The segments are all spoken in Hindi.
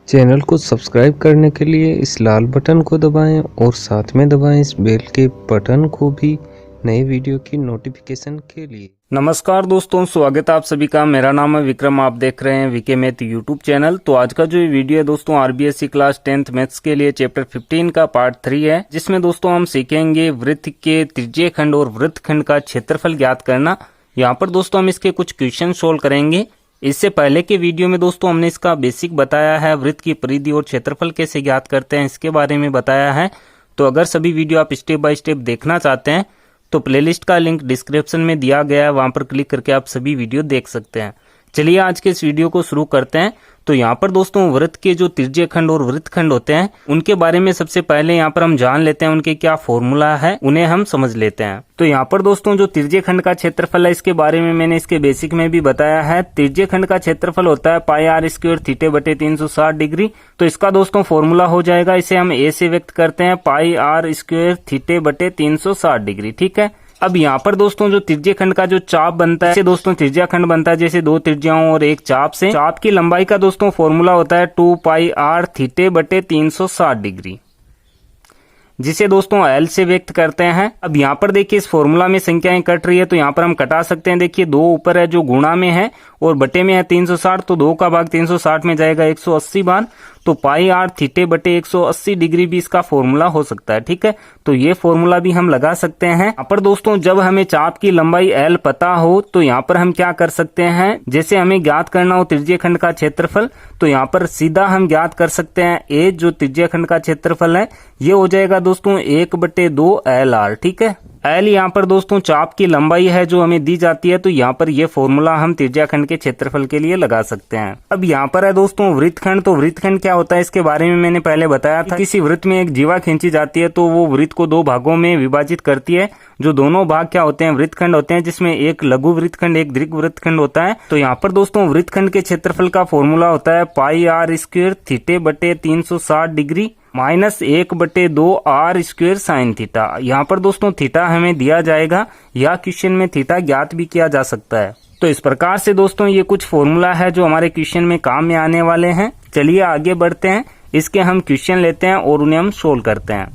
चैनल को सब्सक्राइब करने के लिए इस लाल बटन को दबाएं और साथ में दबाएं इस बेल के बटन को भी नए वीडियो की नोटिफिकेशन के लिए। नमस्कार दोस्तों, स्वागत है आप सभी का। मेरा नाम है विक्रम, आप देख रहे हैं वीके मैथ यूट्यूब चैनल। तो आज का जो ये वीडियो है दोस्तों, आरबीएससी क्लास 10th मैथ्स के लिए चैप्टर 15 का पार्ट 3 है, जिसमें दोस्तों हम सीखेंगे वृत्त के त्रिज्यीय खंड और वृत्तखंड का क्षेत्रफल ज्ञात करना। यहाँ पर दोस्तों हम इसके कुछ क्वेश्चन सोल्व करेंगे। इससे पहले के वीडियो में दोस्तों हमने इसका बेसिक बताया है, वृत्त की परिधि और क्षेत्रफल कैसे ज्ञात करते हैं इसके बारे में बताया है। तो अगर सभी वीडियो आप स्टेप बाय स्टेप देखना चाहते हैं तो प्लेलिस्ट का लिंक डिस्क्रिप्शन में दिया गया है, वहां पर क्लिक करके आप सभी वीडियो देख सकते हैं। चलिए आज के इस वीडियो को शुरू करते हैं। तो यहाँ पर दोस्तों वृत्त के जो त्रिज्यीय खंड और वृत्तखंड होते हैं उनके बारे में सबसे पहले यहाँ पर हम जान लेते हैं, उनके क्या फॉर्मूला है उन्हें हम समझ लेते हैं। तो यहाँ पर दोस्तों जो त्रिज्यीय खंड का क्षेत्रफल है इसके बारे में मैंने इसके बेसिक में भी बताया है। त्रिज्यीय खंड का क्षेत्रफल होता है पाई आर स्क्वायर थीटा बटे 360 डिग्री। तो इसका दोस्तों फॉर्मूला हो जाएगा, इसे हम ए से व्यक्त करते हैं, पाई आर स्क्वायर थीटा बटे 360 डिग्री। ठीक है। अब यहाँ पर दोस्तों जो त्रिज्यीय खंड का जो चाप बनता है, इसे दोस्तों त्रिज्यीय खंड बनता है जैसे दो त्रिज्याओं और एक चाप से। चाप की लंबाई का दोस्तों फॉर्मूला होता है 2 पाई आर थीटा बटे 360 डिग्री, जिसे दोस्तों एल से व्यक्त करते हैं। अब यहाँ पर देखिए इस फॉर्मूला में संख्याएं कट रही है तो यहाँ पर हम कटा सकते हैं। देखिए दो ऊपर है जो गुणा में है और बटे में है 360, तो 2 का भाग 360 में जाएगा 180 बार। तो पाई आर थीटे बटे 180 डिग्री भी इसका फॉर्मूला हो सकता है। ठीक है, तो ये फॉर्मूला भी हम लगा सकते हैं। यहाँ पर दोस्तों जब हमें चाप की लंबाई एल पता हो तो यहाँ पर हम क्या कर सकते हैं, जैसे हमें ज्ञात करना हो त्रिज्यीय खंड का क्षेत्रफल, तो यहाँ पर सीधा हम ज्ञात कर सकते हैं ए जो त्रिज्यीय खंड का क्षेत्रफल है ये हो जाएगा दोस्तों 1/2 एल आर। ठीक है, एल यहाँ पर दोस्तों चाप की लंबाई है जो हमें दी जाती है, तो यहाँ पर ये फॉर्मूला हम त्रिज्यीय खंड के क्षेत्रफल के लिए लगा सकते हैं। अब यहाँ पर है दोस्तों वृत्तखंड। तो वृत्तखंड क्या होता है इसके बारे में मैंने पहले बताया था। किसी वृत्त में एक जीवा खींची जाती है तो वो वृत्त को 2 भागों में विभाजित करती है। जो दोनों भाग क्या होते हैं, वृत्तखंड होते हैं, जिसमें एक लघु वृत्तखंड एक दीर्घ वृत्तखंड होता है। तो यहाँ पर दोस्तों वृत्तखंड के क्षेत्रफल का फॉर्मूला होता है पाई आर स्क्वायर थीटा बटे 360 degree minus 1/2 R square sine theta. यहाँ पर दोस्तों थीटा हमें दिया जाएगा या क्वेश्चन में थीटा ज्ञात भी किया जा सकता है। तो इस प्रकार से दोस्तों ये कुछ फॉर्मूला है जो हमारे क्वेश्चन में काम में आने वाले हैं। चलिए आगे बढ़ते हैं, इसके हम क्वेश्चन लेते हैं और उन्हें हम सोल्व करते हैं।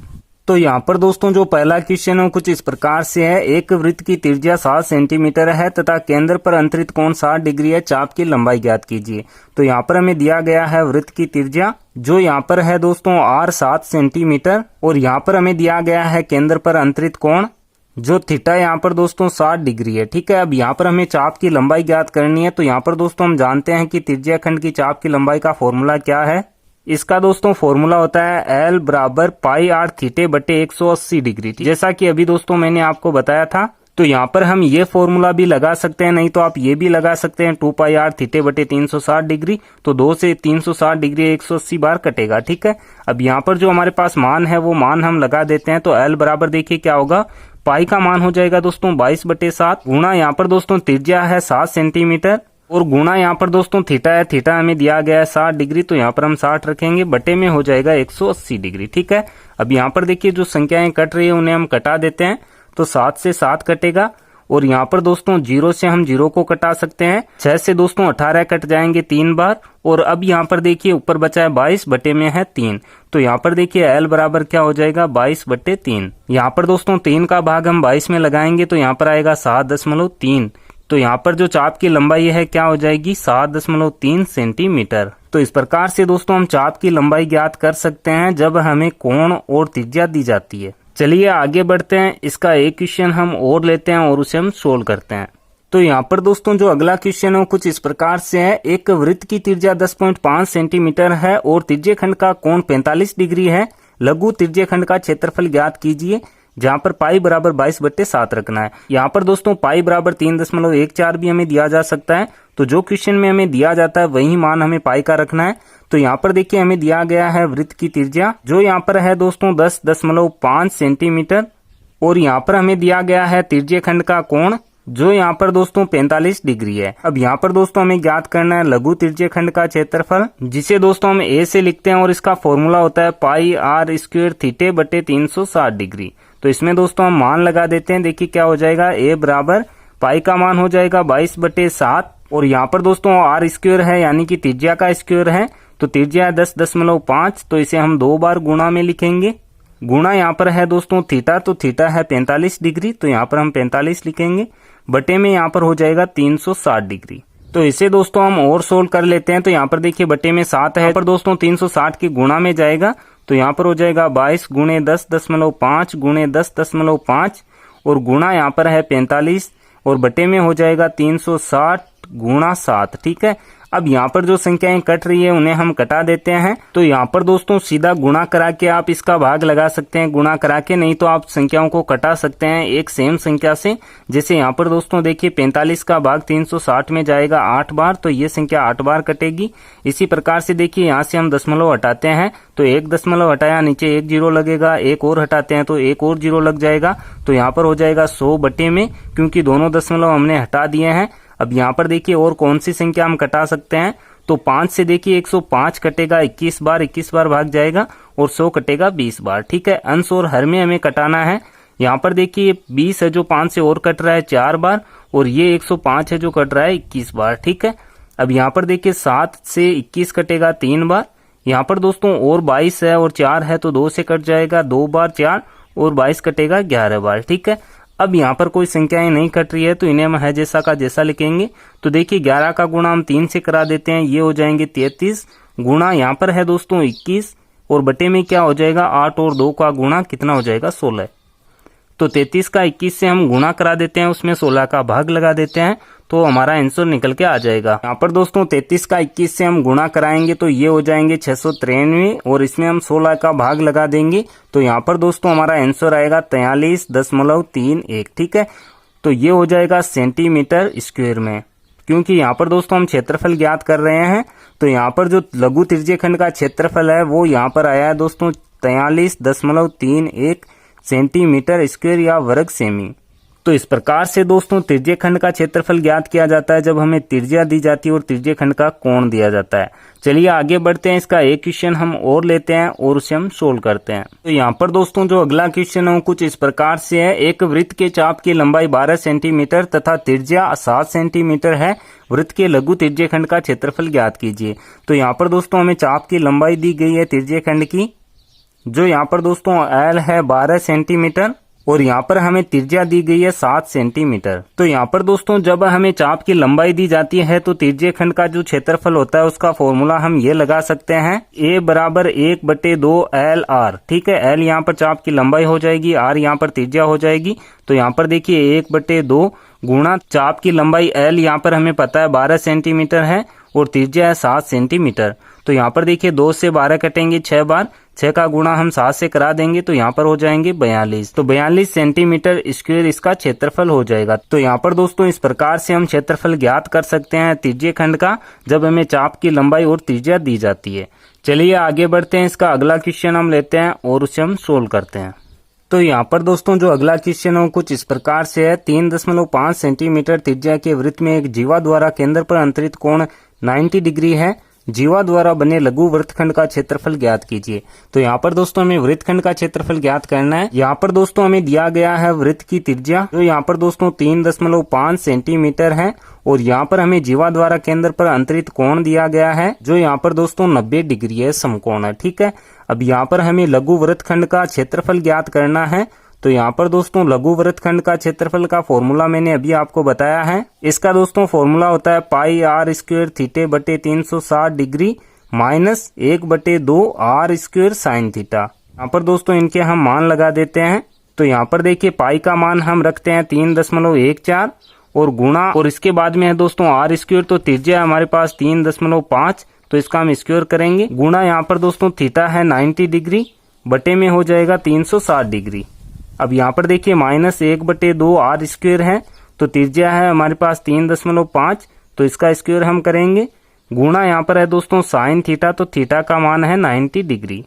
तो यहाँ पर दोस्तों जो पहला क्वेश्चन है कुछ इस प्रकार से है। एक वृत्त की त्रिज्या 7 सेंटीमीटर है तथा केंद्र पर अंतरित कोण 60 डिग्री है, चाप की लंबाई ज्ञात कीजिए। तो यहाँ पर हमें दिया गया है वृत्त की त्रिज्या जो यहाँ पर है दोस्तों आर 7 सेंटीमीटर और यहाँ पर हमें दिया गया है केंद्र पर अंतरित कोण जो थीटा यहाँ पर दोस्तों 60 डिग्री है। ठीक है, अब यहाँ पर हमें चाप की लंबाई ज्ञात करनी है। तो यहाँ पर दोस्तों हम जानते हैं कि त्रिज्या खंड की चाप की लंबाई का फॉर्मूला क्या है। इसका दोस्तों फॉर्मूला होता है एल बराबर पाई आर थीटे बटे 180 डिग्री, जैसा कि अभी दोस्तों मैंने आपको बताया था। तो यहाँ पर हम ये फॉर्मूला भी लगा सकते हैं, नहीं तो आप ये भी लगा सकते हैं 2 पाई आर थीटे बटे 360 डिग्री। तो 2 से 360 डिग्री 180 बार कटेगा। ठीक है, अब यहाँ पर जो हमारे पास मान है वो मान हम लगा देते हैं। तो एल बराबर देखिए क्या होगा, पाई का मान हो जाएगा दोस्तों 22/7 गुणा यहाँ पर दोस्तों त्रिज्या है 7 सेंटीमीटर और गुणा यहाँ पर दोस्तों थीटा है, थीटा हमें दिया गया है 60 डिग्री, तो यहाँ पर हम 60 रखेंगे, बटे में हो जाएगा 180 डिग्री। ठीक है, अब यहाँ पर देखिए जो संख्याएं कट रही है उन्हें हम कटा देते हैं। तो 7 से 7 कटेगा और यहाँ पर दोस्तों 0 से हम 0 को कटा सकते हैं। 6 से दोस्तों 18 कट जाएंगे 3 बार और अब यहाँ पर देखिए ऊपर बचा है 22, बटे में है 3। तो यहाँ पर देखिए एल बराबर क्या हो जाएगा 22/3। यहाँ पर दोस्तों 3 का भाग हम 22 में लगाएंगे तो यहाँ पर आएगा 7.3। तो यहाँ पर जो चाप की लंबाई है क्या हो जाएगी 7.3 सेंटीमीटर। तो इस प्रकार से दोस्तों हम चाप की लंबाई ज्ञात कर सकते हैं जब हमें कोण और त्रिज्या दी जाती है। चलिए आगे बढ़ते हैं, इसका एक क्वेश्चन हम और लेते हैं और उसे हम सोल्व करते हैं। तो यहाँ पर दोस्तों जो अगला क्वेश्चन है कुछ इस प्रकार से है। एक वृत्त की त्रिज्या 10.5 सेंटीमीटर है और त्रिज्यीय खंड का कोण 45 डिग्री है। लघु त्रिज्यीय खंड का क्षेत्रफल ज्ञात कीजिए, जहां पर पाई बराबर 22/7 रखना है। यहाँ पर दोस्तों पाई बराबर 3.14 भी हमें दिया जा सकता है। तो जो क्वेश्चन में हमें दिया जाता है वही मान हमें पाई का रखना है। तो यहाँ पर देखिए हमें दिया गया है वृत्त की त्रिज्या जो यहाँ पर है दोस्तों 10.5 सेंटीमीटर और यहाँ पर हमें दिया गया है त्रिज्यीय खंड का कोण जो यहाँ पर दोस्तों 45 डिग्री है। अब यहाँ पर दोस्तों हमें ज्ञात करना है लघु त्रिज्यीय खंड का क्षेत्रफल, जिसे दोस्तों हम ए से लिखते हैं और इसका फॉर्मूला होता है पाई आर स्क्वायर थीटे बटे 360 डिग्री। तो इसमें दोस्तों हम मान लगा देते हैं। देखिए क्या हो जाएगा, ए बराबर पाई का मान हो जाएगा 22/7 और यहाँ पर दोस्तों आर स्क्वायर है यानी कि त्रिज्या का स्क्वायर है तो त्रिज्या है 10.5, तो इसे हम 2 बार गुणा में लिखेंगे। गुणा यहाँ पर है दोस्तों थीटा, तो थीटा है 45 डिग्री, तो यहाँ पर हम 45 लिखेंगे। बटे में यहाँ पर हो जाएगा 360 डिग्री। तो इसे दोस्तों हम और सोल्व कर लेते हैं। तो यहाँ पर देखिए बटे में 7 है, पर दोस्तों 360 के गुणा में जाएगा, तो यहाँ पर हो जाएगा 22 गुणे 10.5 गुणे 10.5 और गुणा यहाँ पर है 45 और बटे में हो जाएगा 360 गुणा 7। ठीक है, अब यहाँ पर जो संख्याएं कट रही है उन्हें हम कटा देते हैं। तो यहाँ पर दोस्तों सीधा गुणा करा के आप इसका भाग लगा सकते हैं, गुणा करा के, नहीं तो आप संख्याओं को कटा सकते हैं एक सेम संख्या से। जैसे यहाँ पर दोस्तों देखिए 45 का भाग 360 में जाएगा 8 बार, तो ये संख्या 8 बार कटेगी। इसी प्रकार से देखिए यहाँ से हम दशमलव हटाते हैं, तो 1 दशमलव हटाया, नीचे 1 जीरो लगेगा, एक और हटाते हैं तो 1 और जीरो लग जाएगा, तो यहाँ पर हो जाएगा 100 बटे में, क्योंकि दोनों दशमलव हमने हटा दिए हैं। अब यहाँ पर देखिए और कौन सी संख्या हम कटा सकते हैं, तो 5 से देखिए 105 कटेगा 21 बार भाग जाएगा और 100 कटेगा 20 बार। ठीक है, अंश और हर में हमें कटाना है। यहाँ पर देखिए 20 है जो 5 से और कट रहा है 4 बार, और ये 105 है जो कट रहा है 21 बार। ठीक है, अब यहाँ पर देखिए 7 से 21 कटेगा 3 बार। यहाँ पर दोस्तों और 22 है और 4 है तो 2 से कट जाएगा 2 बार 4 और 22 कटेगा 11 बार। ठीक है, अब यहाँ पर कोई संख्याएं नहीं कट रही है तो इन्हें हम है जैसा का जैसा लिखेंगे। तो देखिए 11 का गुणा हम 3 से करा देते हैं, ये हो जाएंगे 33 गुणा यहाँ पर है दोस्तों 21 और बटे में क्या हो जाएगा 8 और 2 का गुणा कितना हो जाएगा 16। तो 33 का 21 से हम गुणा करा देते हैं, उसमें 16 का भाग लगा देते हैं, तो हमारा आंसर निकल के आ जाएगा। यहाँ पर दोस्तों 33 का 21 से हम गुणा कराएंगे तो ये हो जाएंगे 693 और इसमें हम 16 का भाग लगा देंगे, तो यहाँ पर दोस्तों हमारा आंसर आएगा 43.31। ठीक है, तो ये हो जाएगा सेंटीमीटर स्क्वायर में, क्योंकि यहाँ पर दोस्तों हम क्षेत्रफल ज्ञात कर रहे हैं। तो यहाँ पर जो लघु त्रिज्यखंड का क्षेत्रफल है वो यहाँ पर आया है दोस्तों 43.31 सेंटीमीटर स्क्वायर या वर्ग सेमी। तो इस प्रकार से दोस्तों त्रिज्यखंड का क्षेत्रफल ज्ञात किया जाता है जब हमें त्रिज्या दी जाती है और त्रिज्यखंड का कोण दिया जाता है। चलिए आगे बढ़ते हैं, इसका एक क्वेश्चन हम और लेते हैं और उसे हम सोल्व करते हैं। तो यहाँ पर दोस्तों जो अगला क्वेश्चन है वो कुछ इस प्रकार से है। एक वृत्त के चाप की लंबाई 12 सेंटीमीटर तथा त्रिज्या 7 सेंटीमीटर है, वृत्त के लघु त्रिज्यखंड का क्षेत्रफल ज्ञात कीजिए। तो यहाँ पर दोस्तों हमें चाप की लंबाई दी गई है त्रिज्यखंड की, जो यहाँ पर दोस्तों L है 12 सेंटीमीटर और यहाँ पर हमें त्रिज्या दी गई है 7 सेंटीमीटर। तो यहाँ पर दोस्तों जब हमें चाप की लंबाई दी जाती है तो त्रिज्यखंड का जो क्षेत्रफल होता है उसका फॉर्मूला हम ये लगा सकते हैं, A बराबर 1/2 LR। ठीक है, L यहाँ पर चाप की लंबाई हो जाएगी, R यहाँ पर त्रिज्या हो जाएगी। तो यहाँ पर देखिए 1/2 गुणा चाप की लंबाई L यहाँ पर हमें पता है 12 सेंटीमीटर है और त्रिज्या है 7 सेंटीमीटर। तो यहाँ पर देखिए 2 से 12 कटेंगे 6 बार, 6 का गुणा हम 7 से करा देंगे तो यहाँ पर हो जाएंगे 42। तो 42 सेंटीमीटर स्क्वायर इसका क्षेत्रफल हो जाएगा। तो यहाँ पर दोस्तों इस प्रकार से हम क्षेत्रफल ज्ञात कर सकते हैं त्रिज्यखंड का जब हमें चाप की लंबाई और त्रिज्या दी जाती है। चलिए आगे बढ़ते हैं, इसका अगला क्वेश्चन हम लेते हैं और उसे हम सोल्व करते हैं। तो यहाँ पर दोस्तों जो अगला क्वेश्चन है वो कुछ इस प्रकार से है। 3.5 सेंटीमीटर त्रिज्या के वृत्त में एक जीवा द्वारा केंद्र पर अंतरित कोण 90 डिग्री है, जीवा द्वारा बने लघु वृत्तखंड का क्षेत्रफल ज्ञात कीजिए। तो यहाँ पर दोस्तों हमें वृत्तखंड का क्षेत्रफल ज्ञात करना है। यहाँ पर दोस्तों हमें दिया गया है वृत्त की त्रिज्या, जो यहाँ पर दोस्तों 3.5 सेंटीमीटर है और यहाँ पर हमें जीवा द्वारा केंद्र पर अंतरित कोण दिया गया है, जो यहाँ पर दोस्तों 90 डिग्री है, समकोण है। ठीक है, अब यहाँ पर हमें लघु वृत्तखंड का क्षेत्रफल ज्ञात करना है। तो यहाँ पर दोस्तों लघु वृत्तखंड का क्षेत्रफल का फॉर्मूला मैंने अभी आपको बताया है। इसका दोस्तों फॉर्मूला होता है पाई आर स्क्वायर थीटे बटे 360 degree minus 1/2 R square sine theta. यहाँ पर दोस्तों इनके हम मान लगा देते हैं। तो यहाँ पर देखिए पाई का मान हम रखते हैं 3.14 और गुणा, और इसके बाद में है दोस्तों आर स्क्वायर, तो त्रिज्या हमारे पास 3.5, तो इसका हम स्क्वायर करेंगे। गुणा यहाँ पर दोस्तों थीटा है 90 डिग्री, बटे में हो जाएगा 360 डिग्री। अब यहाँ पर देखिए माइनस 1/2 आर स्क्वायर है, तो त्रिज्या है हमारे पास 3.5, तो इसका स्क्वायर हम करेंगे। गुणा यहाँ पर है दोस्तों साइन थीटा, तो थीटा का मान है 90 डिग्री।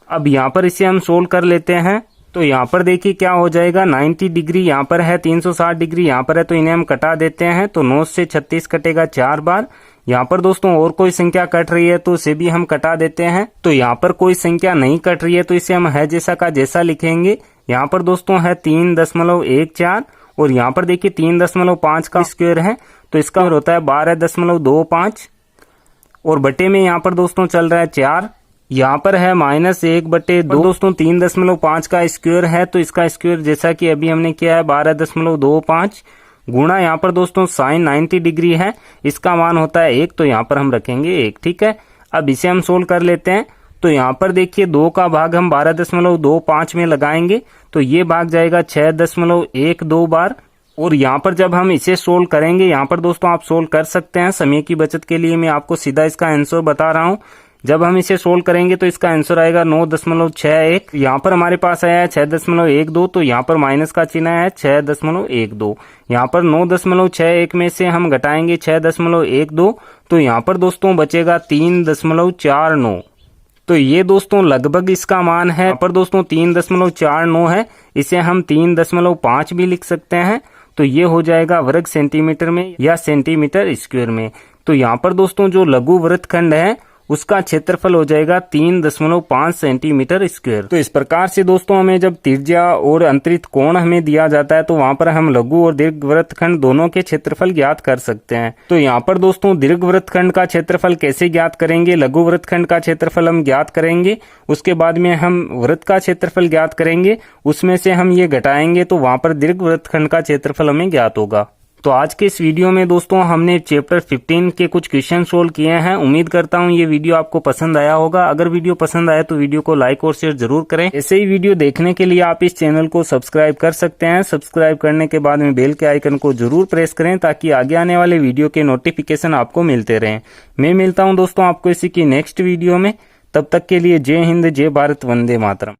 अब यहाँ पर इसे हम सोल्व कर लेते हैं। तो यहाँ पर देखिए क्या हो जाएगा, 90 डिग्री यहाँ पर है, 360 डिग्री यहाँ पर है, तो इन्हें हम कटा देते हैं। तो 9 से 36 कटेगा 4 बार। यहाँ पर दोस्तों और कोई संख्या कट रही है तो उसे भी हम कटा देते हैं। तो यहाँ पर कोई संख्या नहीं कट रही है तो इसे हम है जैसा का जैसा लिखेंगे। यहाँ पर दोस्तों है 3.14 और यहाँ पर देखिए 3.5 का स्क्वायर है, तो इसका होता है 12.25 और बटे में यहाँ पर दोस्तों चल रहा है 4। यहाँ पर है -1/2 दोस्तों 3.5 का स्क्वायर है, तो इसका स्क्वायर जैसा कि अभी हमने किया है 12.25 गुणा यहाँ पर दोस्तों साइन 90 डिग्री है, इसका मान होता है 1, तो यहाँ पर हम रखेंगे 1। ठीक है, अब इसे हम सोल्व कर लेते हैं। तो यहाँ पर देखिए 2 का भाग हम 12.25 में लगाएंगे, तो ये भाग जाएगा 6.12 बार। और यहाँ पर जब हम इसे सोल्व करेंगे, यहाँ पर दोस्तों आप सोल्व कर सकते हैं, समय की बचत के लिए मैं आपको सीधा इसका आंसर बता रहा हूँ। जब हम इसे सोल्व करेंगे तो इसका आंसर आएगा 9.61। यहाँ पर हमारे पास आया है 6.12, तो यहाँ पर माइनस का चिन्ह है 6.12। यहाँ पर 9.61 में से हम घटाएंगे 6.12, तो यहाँ पर दोस्तों बचेगा 3.49। तो ये दोस्तों लगभग इसका मान है। यहाँ पर दोस्तों 3.49 है, इसे हम 3.5 भी लिख सकते हैं, तो ये हो जाएगा वर्ग सेंटीमीटर में या सेंटीमीटर स्क्वायर में। तो यहाँ पर दोस्तों जो लघु वृत्तखंड है उसका क्षेत्रफल हो जाएगा 3.5 सेंटीमीटर स्क्वायर। तो इस प्रकार से दोस्तों हमें जब त्रिज्या और अंतरित कोण हमें दिया जाता है तो वहां पर हम लघु और दीर्घ वृत्तखंड दोनों के क्षेत्रफल ज्ञात कर सकते हैं। तो यहाँ पर दोस्तों दीर्घ वृत्तखंड का क्षेत्रफल कैसे ज्ञात करेंगे, लघु वृत्तखंड का क्षेत्रफल हम ज्ञात करेंगे, उसके बाद में हम वृत्त का क्षेत्रफल ज्ञात करेंगे, उसमें से हम ये घटाएंगे तो वहां पर दीर्घ वृत्तखंड का क्षेत्रफल हमें ज्ञात होगा। तो आज के इस वीडियो में दोस्तों हमने चैप्टर 15 के कुछ क्वेश्चन सोल्व किए हैं। उम्मीद करता हूं ये वीडियो आपको पसंद आया होगा। अगर वीडियो पसंद आया तो वीडियो को लाइक और शेयर जरूर करें। ऐसे ही वीडियो देखने के लिए आप इस चैनल को सब्सक्राइब कर सकते हैं। सब्सक्राइब करने के बाद में बेल के आइकन को जरूर प्रेस करें ताकि आगे आने वाले वीडियो के नोटिफिकेशन आपको मिलते रहें। मैं मिलता हूँ दोस्तों आपको इसी की नेक्स्ट वीडियो में। तब तक के लिए जय हिंद, जय भारत, वंदे मातरम।